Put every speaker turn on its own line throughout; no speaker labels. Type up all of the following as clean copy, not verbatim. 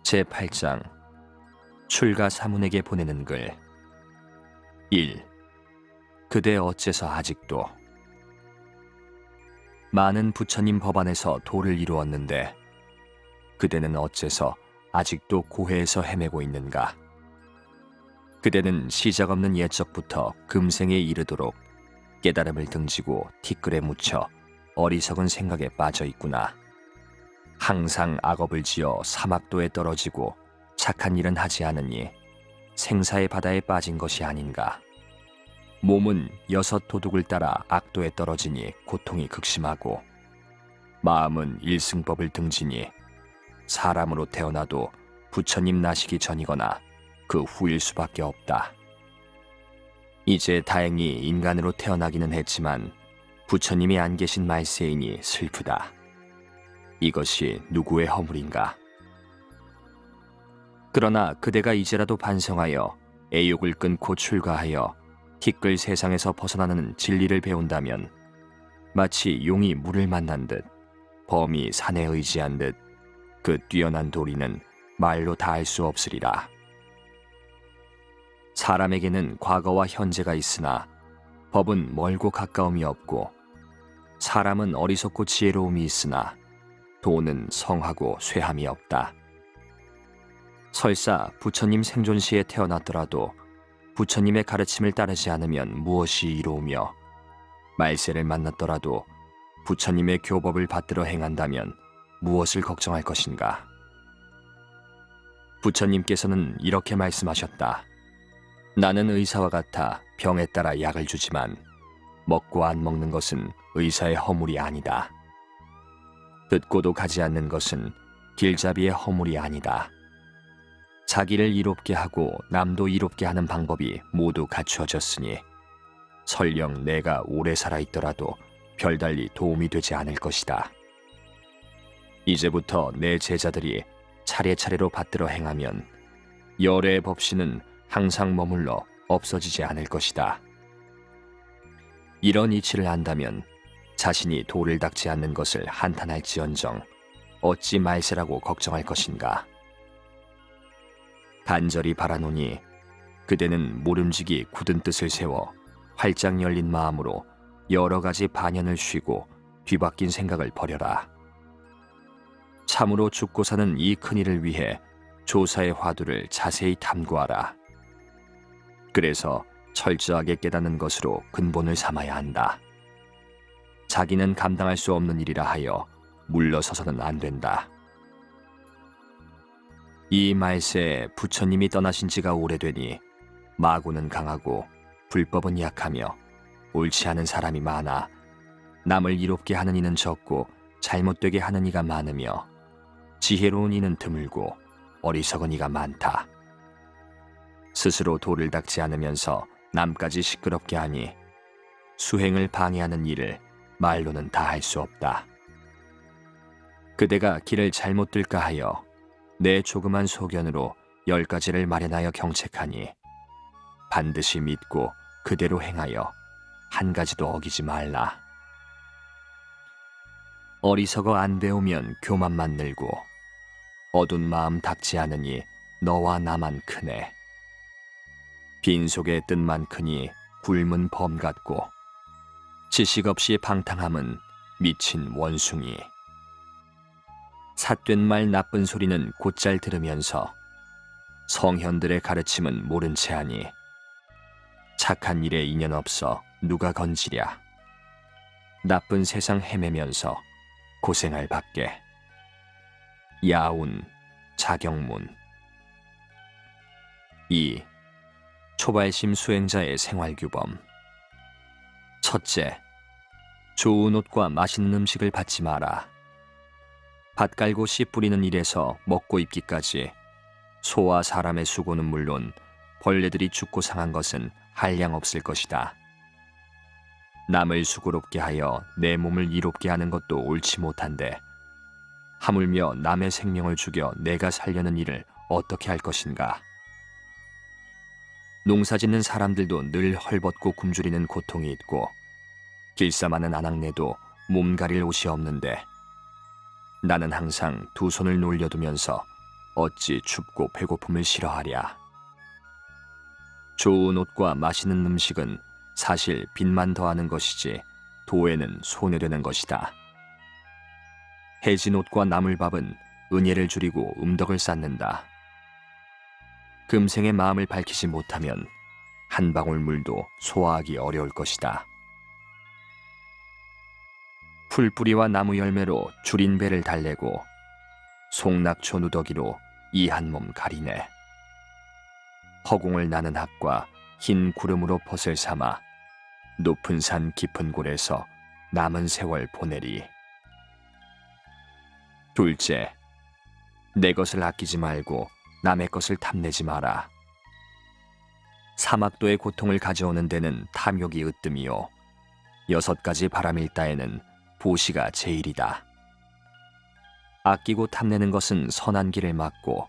제8장 출가 사문에게 보내는 글 1. 그대 어째서 아직도 많은 부처님 법안에서 도를 이루었는데 그대는 어째서 아직도 고해에서 헤매고 있는가? 그대는 시작 없는 옛적부터 금생에 이르도록 깨달음을 등지고 티끌에 묻혀 어리석은 생각에 빠져 있구나. 항상 악업을 지어 사막도에 떨어지고 착한 일은 하지 않으니 생사의 바다에 빠진 것이 아닌가. 몸은 6 도둑을 따라 악도에 떨어지니 고통이 극심하고 마음은 일승법을 등지니 사람으로 태어나도 부처님 나시기 전이거나 그 후일 수밖에 없다. 이제 다행히 인간으로 태어나기는 했지만 부처님이 안 계신 말세이니 슬프다. 이것이 누구의 허물인가? 그러나 그대가 이제라도 반성하여 애욕을 끊고 출가하여 티끌 세상에서 벗어나는 진리를 배운다면 마치 용이 물을 만난 듯 범이 산에 의지한 듯 그 뛰어난 도리는 말로 다 알 수 없으리라. 사람에게는 과거와 현재가 있으나 법은 멀고 가까움이 없고 사람은 어리석고 지혜로움이 있으나 도는 성하고 쇠함이 없다. 설사 부처님 생존 시에 태어났더라도 부처님의 가르침을 따르지 않으면 무엇이 이로우며 말세를 만났더라도 부처님의 교법을 받들어 행한다면 무엇을 걱정할 것인가? 부처님께서는 이렇게 말씀하셨다. 나는 의사와 같아 병에 따라 약을 주지만 먹고 안 먹는 것은 의사의 허물이 아니다. 듣고도 가지 않는 것은 길잡이의 허물이 아니다. 자기를 이롭게 하고 남도 이롭게 하는 방법이 모두 갖추어졌으니 설령 내가 오래 살아있더라도 별달리 도움이 되지 않을 것이다. 이제부터 내 제자들이 차례차례로 받들어 행하면 열애의 법신은 항상 머물러 없어지지 않을 것이다. 이런 이치를 안다면 자신이 도를 닦지 않는 것을 한탄할지언정 어찌 말세라고 걱정할 것인가? 간절히 바라노니 그대는 모름지기 굳은 뜻을 세워 활짝 열린 마음으로 여러 가지 반연을 쉬고 뒤바뀐 생각을 버려라. 참으로 죽고 사는 이 큰일을 위해 조사의 화두를 자세히 탐구하라. 그래서 철저하게 깨닫는 것으로 근본을 삼아야 한다. 자기는 감당할 수 없는 일이라 하여 물러서서는 안 된다. 이 말세에 부처님이 떠나신 지가 오래되니 마구는 강하고 불법은 약하며 옳지 않은 사람이 많아 남을 이롭게 하는 이는 적고 잘못되게 하는 이가 많으며 지혜로운 이는 드물고 어리석은 이가 많다. 스스로 도를 닦지 않으면서 남까지 시끄럽게 하니 수행을 방해하는 일을 말로는 다 할 수 없다. 그대가 길을 잘못 들까 하여 내 조그만 소견으로 10가지를 마련하여 경책하니 반드시 믿고 그대로 행하여 한 가지도 어기지 말라. 어리석어 안 배우면 교만만 늘고 어두운 마음 닦지 않으니 너와 나만 크네. 빈속의 뜻만 크니 굶은 범 같고 지식 없이 방탕함은 미친 원숭이. 삿된 말 나쁜 소리는 곧잘 들으면서 성현들의 가르침은 모른 채 하니 착한 일에 인연 없어 누가 건지랴. 나쁜 세상 헤매면서 고생할 밖에. 야운, 자경문. 2. 초발심 수행자의 생활규범. 첫째, 좋은 옷과 맛있는 음식을 받지 마라. 밭 깔고 씨 뿌리는 일에서 먹고 입기까지 소와 사람의 수고는 물론 벌레들이 죽고 상한 것은 한량 없을 것이다. 남을 수고롭게 하여 내 몸을 이롭게 하는 것도 옳지 못한데 하물며 남의 생명을 죽여 내가 살려는 일을 어떻게 할 것인가? 농사짓는 사람들도 늘 헐벗고 굶주리는 고통이 있고 길쌈하는 아낙네도 몸 가릴 옷이 없는데 나는 항상 두 손을 놀려두면서 어찌 춥고 배고픔을 싫어하랴. 좋은 옷과 맛있는 음식은 사실 빚만 더하는 것이지 도에는 소녀되는 것이다. 해진 옷과 나물밥은 은혜를 줄이고 음덕을 쌓는다. 금생의 마음을 밝히지 못하면 한 방울 물도 소화하기 어려울 것이다. 풀뿌리와 나무 열매로 줄인 배를 달래고 송낙초 누더기로 이 한 몸 가리네. 허공을 나는 합과 흰 구름으로 벗을 삼아 높은 산 깊은 골에서 남은 세월 보내리. 둘째, 내 것을 아끼지 말고 남의 것을 탐내지 마라. 사막도의 고통을 가져오는 데는 탐욕이 으뜸이요 6가지 바람일다에는 보시가 제일이다. 아끼고 탐내는 것은 선한 길을 막고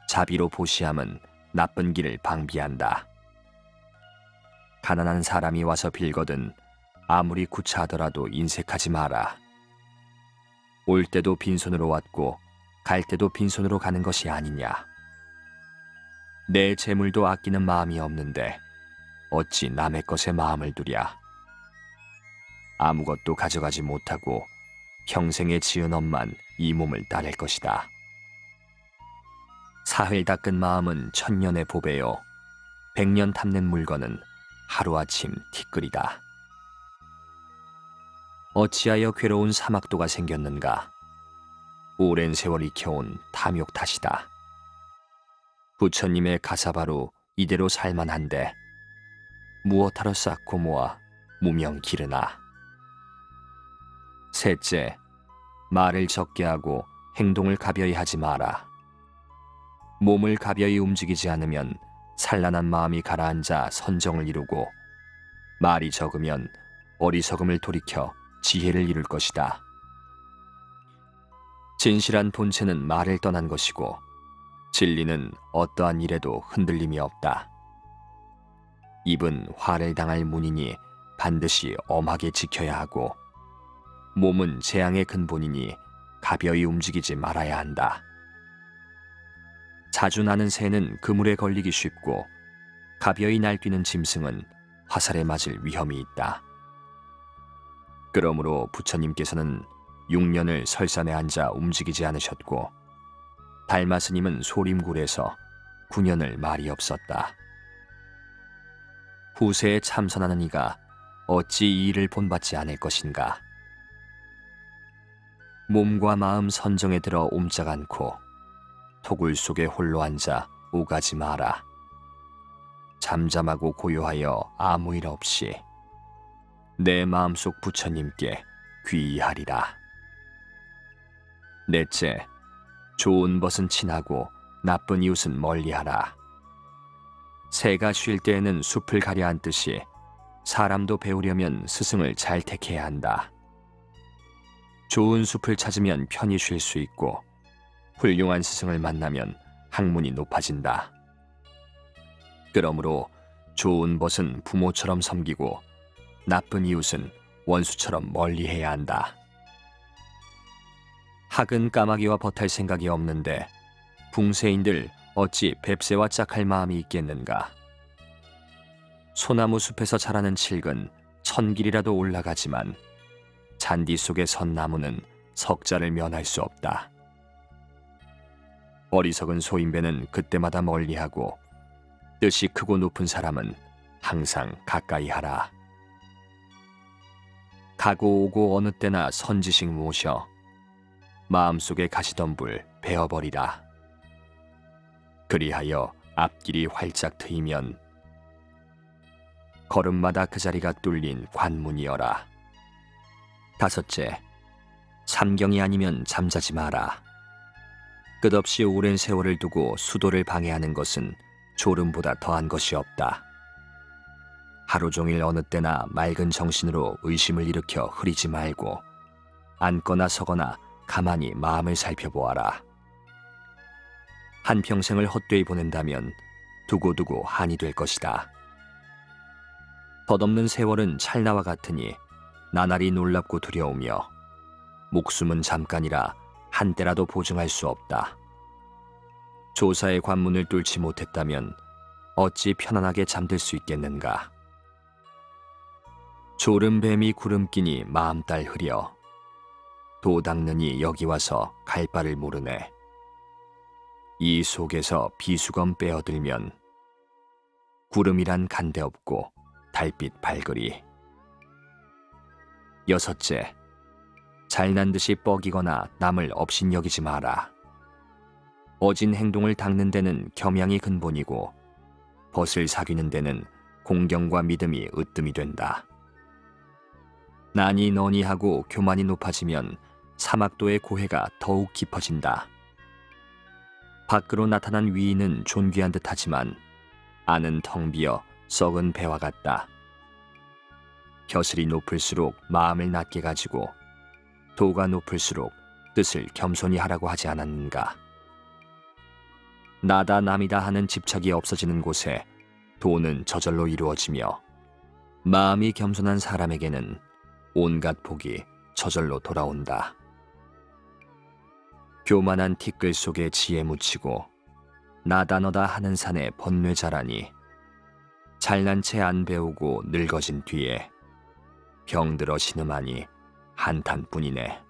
자비로 보시함은 나쁜 길을 방비한다. 가난한 사람이 와서 빌거든 아무리 구차하더라도 인색하지 마라. 올 때도 빈손으로 왔고 갈 때도 빈손으로 가는 것이 아니냐. 내 재물도 아끼는 마음이 없는데 어찌 남의 것에 마음을 두랴. 아무것도 가져가지 못하고 평생에 지은 업만 이 몸을 따를 것이다. 사흘 닦은 마음은 천년의 보배요 100년 탐낸 물건은 하루아침 티끌이다. 어찌하여 괴로운 사막도가 생겼는가. 오랜 세월 익혀온 탐욕 탓이다. 부처님의 가사바로 이대로 살만한데 무엇하러 쌓고 모아 무명 기르나. 셋째, 말을 적게 하고 행동을 가벼이 하지 마라. 몸을 가벼이 움직이지 않으면 산란한 마음이 가라앉아 선정을 이루고 말이 적으면 어리석음을 돌이켜 지혜를 이룰 것이다. 진실한 본체는 말을 떠난 것이고 진리는 어떠한 일에도 흔들림이 없다. 입은 화를 당할 문이니 반드시 엄하게 지켜야 하고 몸은 재앙의 근본이니 가벼이 움직이지 말아야 한다. 자주 나는 새는 그물에 걸리기 쉽고 가벼이 날뛰는 짐승은 화살에 맞을 위험이 있다. 그러므로 부처님께서는 6년을 설산에 앉아 움직이지 않으셨고 달마스님은 소림굴에서 9년을 말이 없었다. 후세에 참선하는 이가 어찌 이 일을 본받지 않을 것인가. 몸과 마음 선정에 들어 옴짝 않고 토굴 속에 홀로 앉아 오가지 마라. 잠잠하고 고요하여 아무 일 없이 내 마음속 부처님께 귀의하리라. 넷째, 좋은 벗은 친하고 나쁜 이웃은 멀리하라. 새가 쉴 때에는 숲을 가려 앉듯이 사람도 배우려면 스승을 잘 택해야 한다. 좋은 숲을 찾으면 편히 쉴 수 있고 훌륭한 스승을 만나면 학문이 높아진다. 그러므로 좋은 벗은 부모처럼 섬기고 나쁜 이웃은 원수처럼 멀리해야 한다. 학은 까마귀와 벗할 생각이 없는데 붕새인들 어찌 뱁새와 짝할 마음이 있겠는가. 소나무 숲에서 자라는 칡은 1000길이라도 올라가지만 잔디 속의 선 나무는 석자를 면할 수 없다. 어리석은 소인배는 그때마다 멀리하고 뜻이 크고 높은 사람은 항상 가까이 하라. 가고 오고 어느 때나 선지식 모셔 마음속에 가시던 불 베어버리라. 그리하여 앞길이 활짝 트이면 걸음마다 그 자리가 뚫린 관문이여라. 다섯째, 삼경이 아니면 잠자지 마라. 끝없이 오랜 세월을 두고 수도를 방해하는 것은 졸음보다 더한 것이 없다. 하루 종일 어느 때나 맑은 정신으로 의심을 일으켜 흐리지 말고 앉거나 서거나 가만히 마음을 살펴보아라. 한평생을 헛되이 보낸다면 두고두고 한이 될 것이다. 덧없는 세월은 찰나와 같으니 나날이 놀랍고 두려우며 목숨은 잠깐이라 한때라도 보증할 수 없다. 조사의 관문을 뚫지 못했다면 어찌 편안하게 잠들 수 있겠는가. 졸음뱀이 구름끼니 마음딸 흐려 도 닦느니 여기 와서 갈 바를 모르네. 이 속에서 비수건 빼어들면 구름이란 간데 없고 달빛 발그리. 여섯째, 잘난 듯이 뻐기거나 남을 업신여기지 마라. 어진 행동을 닦는 데는 겸양이 근본이고 벗을 사귀는 데는 공경과 믿음이 으뜸이 된다. 난이 너니 하고 교만이 높아지면 사막도의 고해가 더욱 깊어진다. 밖으로 나타난 위인은 존귀한 듯하지만 안은 텅 비어 썩은 배와 같다. 벼슬이 높을수록 마음을 낮게 가지고 도가 높을수록 뜻을 겸손히 하라고 하지 않았는가. 나다 남이다 하는 집착이 없어지는 곳에 도는 저절로 이루어지며 마음이 겸손한 사람에게는 온갖 복이 저절로 돌아온다. 교만한 티끌 속에 지혜 묻히고 나다 너다 하는 산에 번뇌 자라니 잘난 채 안 배우고 늙어진 뒤에 병들어 신음하니 한탄뿐이네.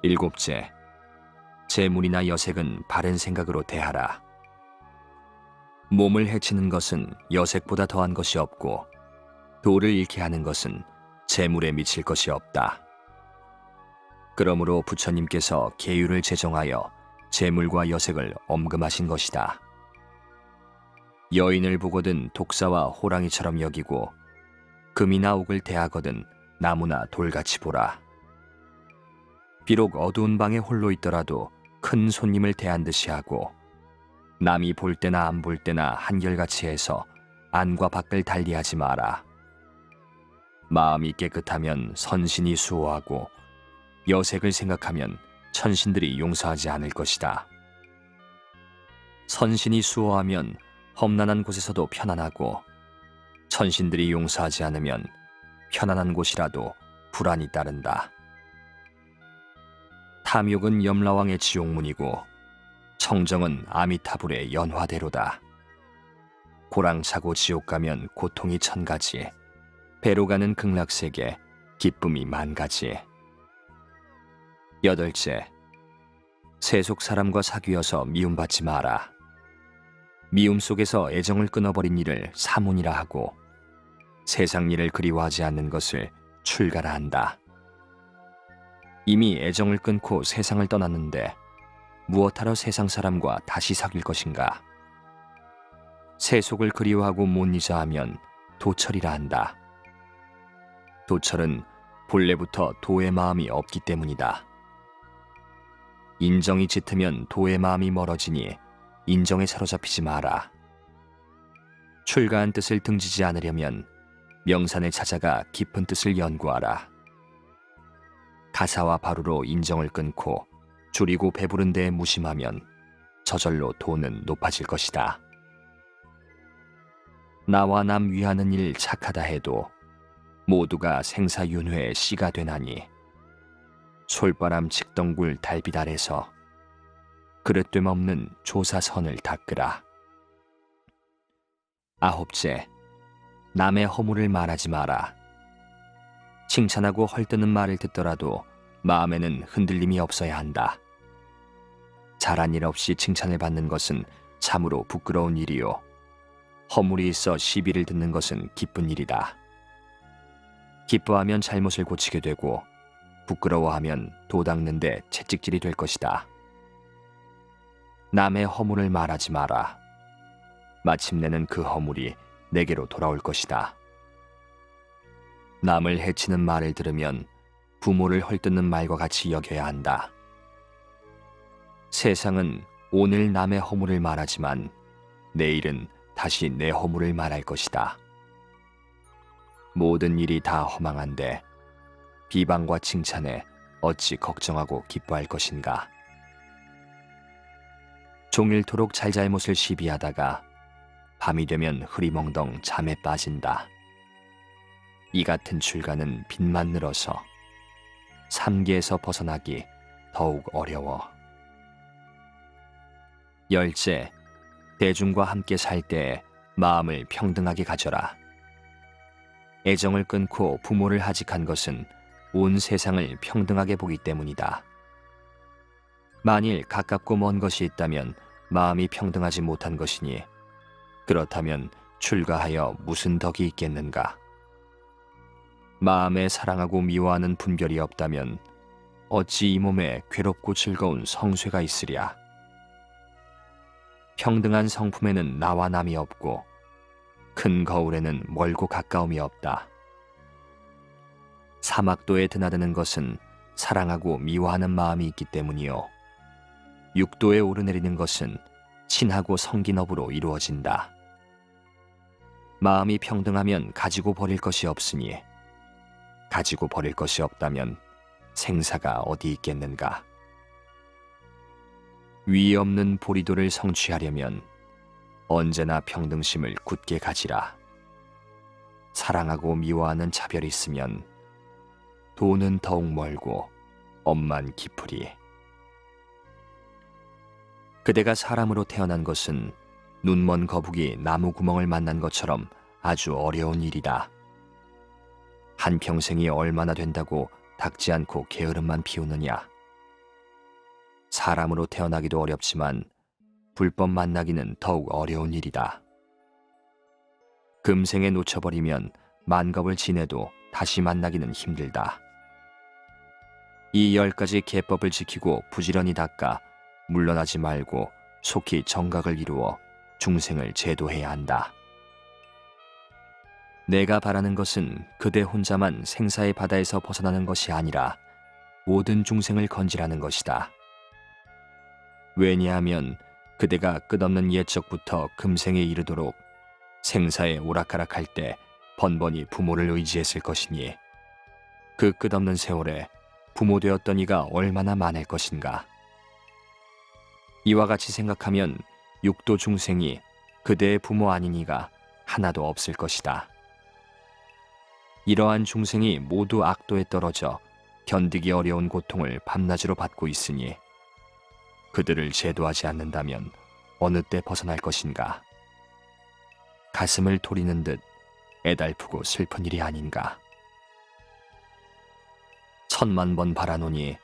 일곱째, 재물이나 여색은 바른 생각으로 대하라. 몸을 해치는 것은 여색보다 더한 것이 없고 도를 잃게 하는 것은 재물에 미칠 것이 없다. 그러므로 부처님께서 계율을 제정하여 재물과 여색을 엄금하신 것이다. 여인을 보거든 독사와 호랑이처럼 여기고 금이나 옥을 대하거든 나무나 돌같이 보라. 비록 어두운 방에 홀로 있더라도 큰 손님을 대한 듯이 하고 남이 볼 때나 안 볼 때나 한결같이 해서 안과 밖을 달리하지 마라. 마음이 깨끗하면 선신이 수호하고 여색을 생각하면 천신들이 용서하지 않을 것이다. 선신이 수호하면 험난한 곳에서도 편안하고 천신들이 용서하지 않으면 편안한 곳이라도 불안이 따른다. 탐욕은 염라왕의 지옥문이고 청정은 아미타불의 연화대로다. 고랑 차고 지옥 가면 고통이 천가지, 배로 가는 극락세계 기쁨이 만가지. 여덟째, 세속 사람과 사귀어서 미움받지 마라. 미움 속에서 애정을 끊어버린 일을 사문이라 하고 세상 일을 그리워하지 않는 것을 출가라 한다. 이미 애정을 끊고 세상을 떠났는데 무엇하러 세상 사람과 다시 사귈 것인가? 세속을 그리워하고 못 잊어 하면 도철이라 한다. 도철은 본래부터 도의 마음이 없기 때문이다. 인정이 짙으면 도의 마음이 멀어지니 인정에 사로잡히지 마라. 출가한 뜻을 등지지 않으려면 명산에 찾아가 깊은 뜻을 연구하라. 가사와 바루로 인정을 끊고 줄이고 배부른 데에 무심하면 저절로 도는 높아질 것이다. 나와 남 위하는 일 착하다 해도 모두가 생사윤회의 씨가 되나니 솔바람 칡덩굴 달빛 아래서 그릇됨 없는 조사선을 닦으라. 아홉째, 남의 허물을 말하지 마라. 칭찬하고 헐뜯는 말을 듣더라도 마음에는 흔들림이 없어야 한다. 잘한 일 없이 칭찬을 받는 것은 참으로 부끄러운 일이요, 허물이 있어 시비를 듣는 것은 기쁜 일이다. 기뻐하면 잘못을 고치게 되고 부끄러워하면 도 닦는 데 채찍질이 될 것이다. 남의 허물을 말하지 마라. 마침내는 그 허물이 내게로 돌아올 것이다. 남을 해치는 말을 들으면 부모를 헐뜯는 말과 같이 여겨야 한다. 세상은 오늘 남의 허물을 말하지만 내일은 다시 내 허물을 말할 것이다. 모든 일이 다 허망한데 비방과 칭찬에 어찌 걱정하고 기뻐할 것인가. 종일토록 잘잘못을 시비하다가 밤이 되면 흐리멍덩 잠에 빠진다. 이 같은 출가는 빚만 늘어서 삼계에서 벗어나기 더욱 어려워. 열째, 대중과 함께 살 때 마음을 평등하게 가져라. 애정을 끊고 부모를 하직한 것은 온 세상을 평등하게 보기 때문이다. 만일 가깝고 먼 것이 있다면 마음이 평등하지 못한 것이니 그렇다면 출가하여 무슨 덕이 있겠는가? 마음에 사랑하고 미워하는 분별이 없다면 어찌 이 몸에 괴롭고 즐거운 성쇠가 있으랴? 평등한 성품에는 나와 남이 없고 큰 거울에는 멀고 가까움이 없다. 사막도에 드나드는 것은 사랑하고 미워하는 마음이 있기 때문이요. 육도에 오르내리는 것은 친하고 성긴 업으로 이루어진다. 마음이 평등하면 가지고 버릴 것이 없으니 가지고 버릴 것이 없다면 생사가 어디 있겠는가? 위 없는 보리도를 성취하려면 언제나 평등심을 굳게 가지라. 사랑하고 미워하는 차별이 있으면 도는 더욱 멀고 엄만 깊으리. 그대가 사람으로 태어난 것은 눈먼 거북이 나무 구멍을 만난 것처럼 아주 어려운 일이다. 한평생이 얼마나 된다고 닦지 않고 게으름만 피우느냐. 사람으로 태어나기도 어렵지만 불법 만나기는 더욱 어려운 일이다. 금생에 놓쳐버리면 만겁을 지내도 다시 만나기는 힘들다. 이 10가지 계법을 지키고 부지런히 닦아 물러나지 말고 속히 정각을 이루어 중생을 제도해야 한다. 내가 바라는 것은 그대 혼자만 생사의 바다에서 벗어나는 것이 아니라 모든 중생을 건지라는 것이다. 왜냐하면 그대가 끝없는 옛적부터 금생에 이르도록 생사에 오락가락할 때 번번이 부모를 의지했을 것이니 그 끝없는 세월에 부모 되었던 이가 얼마나 많을 것인가. 이와 같이 생각하면 육도 중생이 그대의 부모 아닌 이가 하나도 없을 것이다. 이러한 중생이 모두 악도에 떨어져 견디기 어려운 고통을 밤낮으로 받고 있으니 그들을 제도하지 않는다면 어느 때 벗어날 것인가? 가슴을 토리는 듯 애달프고 슬픈 일이 아닌가? 10,000번 바라노니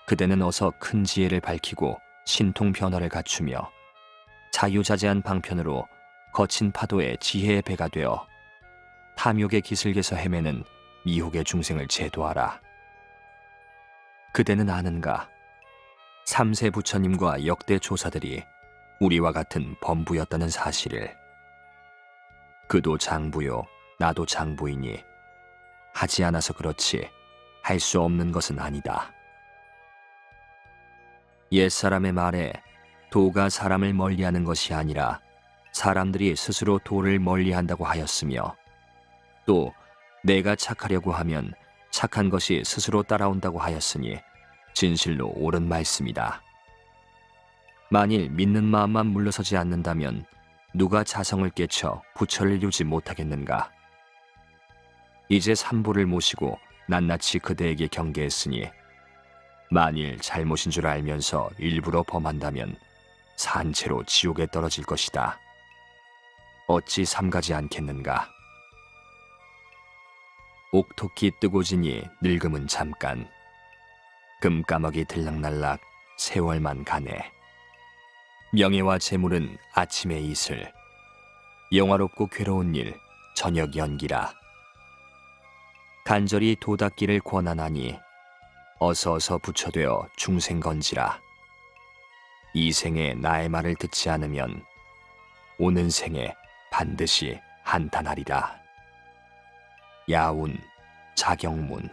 그대는 어서 큰 지혜를 밝히고 신통 변화를 갖추며 자유자재한 방편으로 거친 파도에 지혜의 배가 되어 탐욕의 기슬개서 헤매는 미혹의 중생을 제도하라. 그대는 아는가? 3세 부처님과 역대 조사들이 우리와 같은 범부였다는 사실을. 그도 장부요, 나도 장부이니 하지 않아서 그렇지 할 수 없는 것은 아니다. 옛사람의 말에 도가 사람을 멀리하는 것이 아니라 사람들이 스스로 도를 멀리한다고 하였으며 또 내가 착하려고 하면 착한 것이 스스로 따라온다고 하였으니 진실로 옳은 말씀이다. 만일 믿는 마음만 물러서지 않는다면 누가 자성을 깨쳐 부처를 이루지 못하겠는가? 이제 삼부를 모시고 낱낱이 그대에게 경계했으니 만일 잘못인 줄 알면서 일부러 범한다면 산채로 지옥에 떨어질 것이다. 어찌 삼가지 않겠는가? 옥토끼 뜨고 지니 늙음은 잠깐, 금까마귀 들락날락 세월만 가네. 명예와 재물은 아침의 이슬, 영화롭고 괴로운 일 저녁 연기라. 간절히 도닦기를 권하나니 어서 부처되어 중생 건지라. 이 생에 나의 말을 듣지 않으면 오는 생에 반드시 한탄하리라. 야운 자경문.